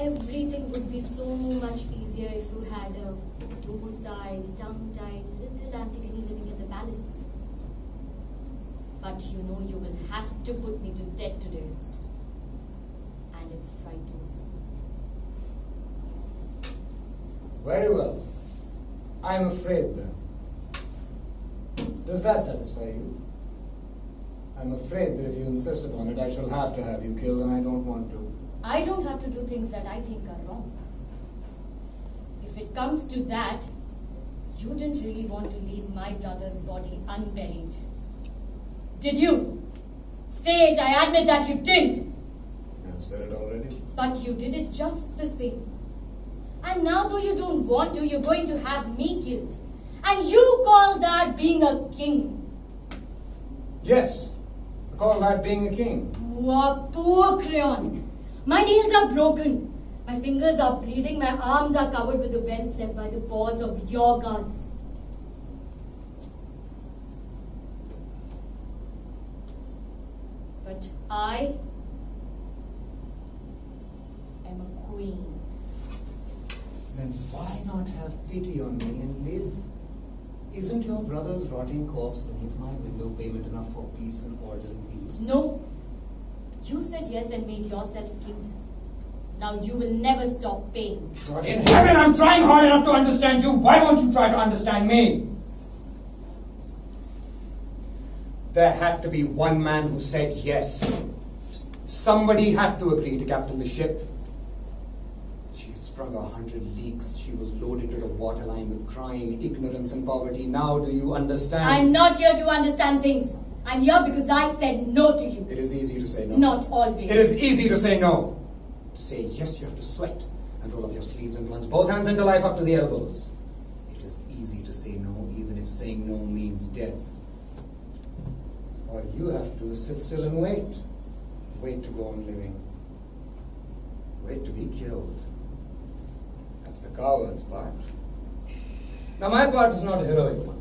Everything would be so much easier if you had a docile, tongue-tied little Antigone living in the palace. But you know you will have to put me to death today. And it frightens me. Very well. I am afraid then. Does that satisfy you? I'm afraid that if you insist upon it, I shall have to have you killed, and I don't want to. I don't have to do things that I think are wrong. If it comes to that, you didn't really want to leave my brother's body unburied. Did you? Say it, I admit that you didn't. I've said it already. But you did it just the same. And now though you don't want to, you're going to have me killed. And you call that being a king. Yes, I call that being a king. Poor Creon. My nails are broken. My fingers are bleeding. My arms are covered with the welts left by the paws of your guards. But I am a queen. Then why not have pity on me and live? Isn't your brother's rotting corpse beneath my window payment enough for peace and order in Thebes? No. You said yes and made yourself king. Now you will never stop paying. God in heaven, I'm trying hard enough to understand you. Why won't you try to understand me? There had to be one man who said yes. Somebody had to agree to captain the ship. She had sprung 100 leaks. She was loaded to the waterline with crime, ignorance, and poverty. Now do you understand? I'm not here to understand things. I'm here because I said no to you. It is easy to say no. Not always. It is easy to say no. To say yes, you have to sweat and roll up your sleeves and plunge both hands into life up to the elbows. It is easy to say no, even if saying no means death. All you have to do is sit still and wait. Wait to go on living. Wait to be killed. That's the coward's part. Now my part is not a heroic one.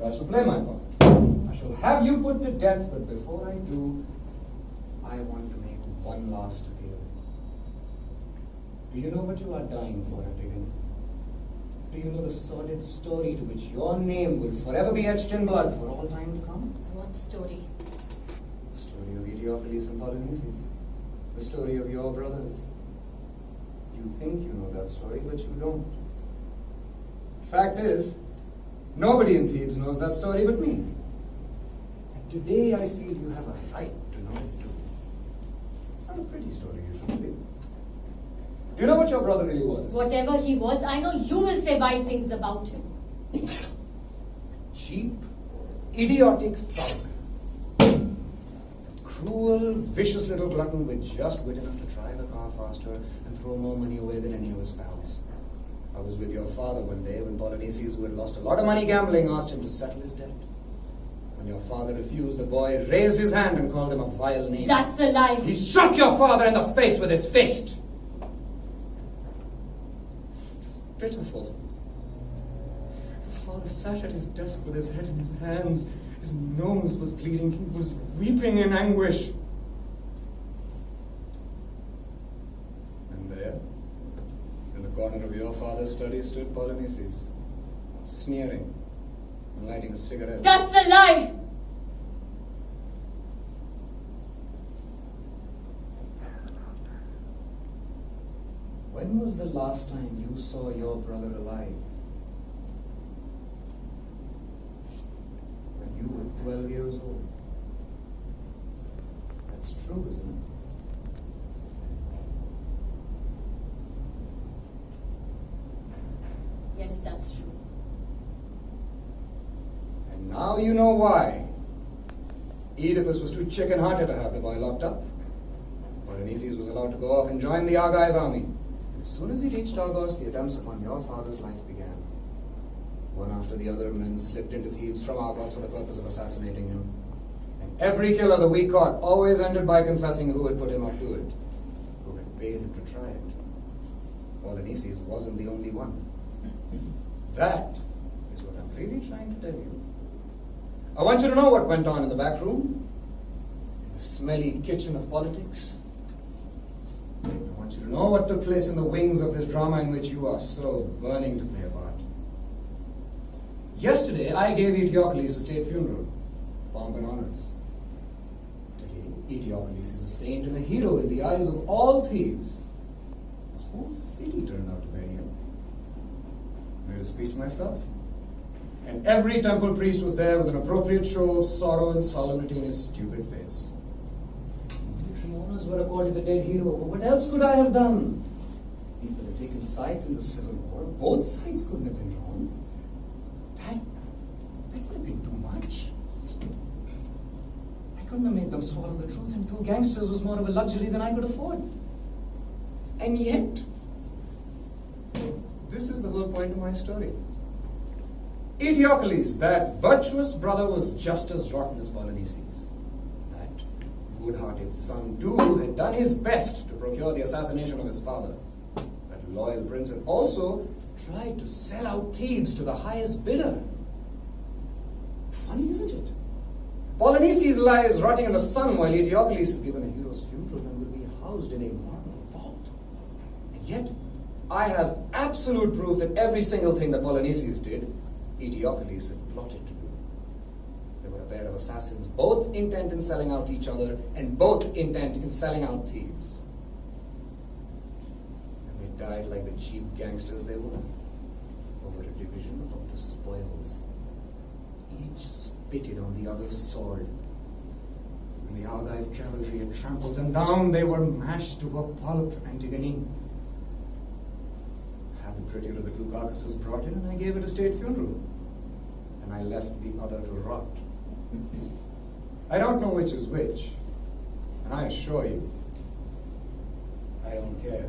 I shall play my part. I shall have you put to death, but before I do, I want to make one last appeal. Do you know what you are dying for, Antigone? Do you know the sordid story to which your name will forever be etched in blood for all time to come? What story? The story of Aetiopeles and Polynices. The story of your brothers. You think you know that story, but you don't. Fact is, nobody in Thebes knows that story but me. And today I feel you have a right to know it too. It's not a pretty story, you should see. Do you know what your brother really was? Whatever he was, I know you will say vile things about him. Cheap, idiotic thug. A cruel, vicious little glutton with just wit enough to drive a car faster and throw more money away than any of his pals. I was with your father one day when Polynices, who had lost a lot of money gambling, asked him to settle his debt. When your father refused, the boy raised his hand and called him a vile name. That's a lie. He struck your father in the face with his fist. It's pitiful. Your father sat at his desk with his head in his hands. His nose was bleeding. He was weeping in anguish. And there, in the corner of your father's study, stood Polynices, sneering and lighting a cigarette. That's a lie! When was the last time you saw your brother alive? When you were 12 years old. That's true, isn't it? Yes, that's true. And now you know why. Oedipus was too chicken-hearted to have the boy locked up. Polynices was allowed to go off and join the Argive army. As soon as he reached Argos, the attempts upon your father's life began. One after the other, men slipped into Thebes from Argos for the purpose of assassinating him. And every killer that we caught always ended by confessing who had put him up to it, who had paid him to try it. Polynices wasn't the only one. That is what I'm really trying to tell you. I want you to know what went on in the back room, in the smelly kitchen of politics. I want want you to know what took place in the wings of this drama in which you are so burning to play a part. Yesterday, I gave Eteocles a state funeral, pomp and honors. Today, Eteocles is a saint and a hero in the eyes of all thieves. The whole city turned out to bury him. I made a speech myself. And every temple priest was there with an appropriate show of sorrow and solemnity in his stupid face. Military honors were accorded the dead hero, but what else could I have done? People had taken sides in the civil war. Both sides couldn't have been wrong. That would have been too much. I couldn't have made them swallow the truth, and 2 gangsters was more of a luxury than I could afford. And yet, this is the whole point of my story. Eteocles, that virtuous brother, was just as rotten as Polynices. That good-hearted son, too, had done his best to procure the assassination of his father. That loyal prince had also tried to sell out Thebes to the highest bidder. Funny, isn't it? Polynices lies rotting in the sun while Eteocles is given a hero's funeral and will be housed in a marble vault. And yet, I have absolute proof that every single thing that Polynices did, Eteocles had plotted to do. They were a pair of assassins, both intent in selling out each other and both intent in selling out Thebes. And they died like the cheap gangsters they were, over a division of the spoils. Each spitted on the other's sword. When the Argive cavalry had trampled them down, they were mashed to a pulp, Antigone. Had the prettier of the 2 carcasses brought in, and I gave it a state funeral. And I left the other to rot. I don't know which is which, and I assure you, I don't care.